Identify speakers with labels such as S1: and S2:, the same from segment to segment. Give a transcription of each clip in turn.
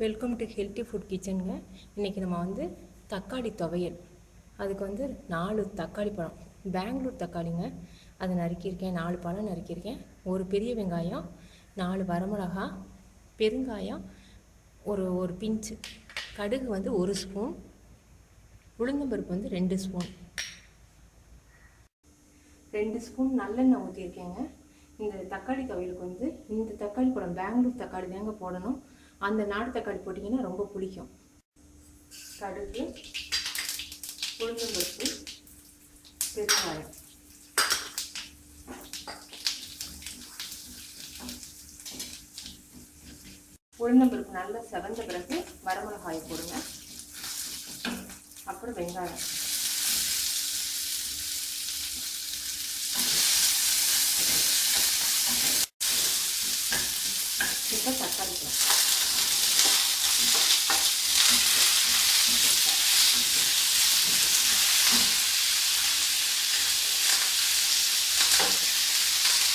S1: Welcome to healthy food கிச்சனுங்க. இன்றைக்கி நம்ம தக்காளி துவையல், அதுக்கு 4 தக்காளி பழம், பெங்களூர் தக்காளிங்க, அதை நறுக்கியிருக்கேன். 4 பழம் நறுக்கியிருக்கேன். ஒரு பெரிய வெங்காயம், 4 வரமிளகா, பெருங்காயம் ஒரு பிஞ்சு, கடுகு 1 ஸ்பூன், உளுந்தம்பருப்பு 2 ஸ்பூன், 2 ஸ்பூன் நல்லெண்ணெய் ஊற்றியிருக்கேங்க. இந்த தக்காளி துவையலுக்கு இந்த தக்காளி பழம் பெங்களூர் தக்காளி தாங்க போடணும். அந்த நாட்டு தக்காளி போட்டிங்கன்னா ரொம்ப பிடிக்கும். கடுகு, உளுந்தம்பருப்பு, பெருங்காயம், உளுந்தம்பருப்பு நல்லா செவந்த பிறகு வரமிளகாயை போடுங்க. அப்புறம் வெங்காயம், இப்போ தக்காளி பழம்,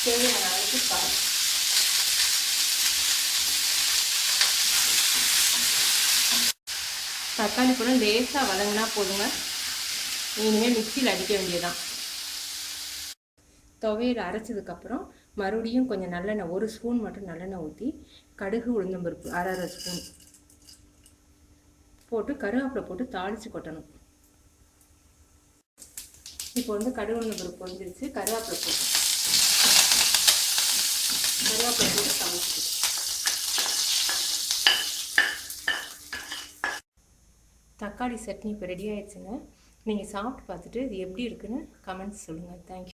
S1: தேவையான அளவுக்கு பால், தக்காளி பழம் லேசாக வதங்கினா போதுங்க. இனிமேல் மிக்சியில் அடிக்க வேண்டியதான். துவையல் அரைச்சதுக்கப்புறம் மறுபடியும் கொஞ்சம் நல்லெண்ணெய், 1 ஸ்பூன் மட்டும் நல்லெண்ணெய் ஊற்றி கடுகு உளுந்தம்பருப்பு அரை ஸ்பூன் போட்டு கருவேப்பிலை போட்டு தாளித்து கொட்டணும். இப்போ கடுகு உளுந்தம்பருப்பு வந்துருச்சு. கருவேப்பிலை போட்டு தாளிச்சு, தக்காளி சட்னி இப்போ ரெடி ஆயிடுச்சுங்க. நீங்கள் சாப்பிட்டு பார்த்துட்டு இது எப்படி இருக்குன்னு கமெண்ட்ஸ் சொல்லுங்கள். தேங்க்யூ.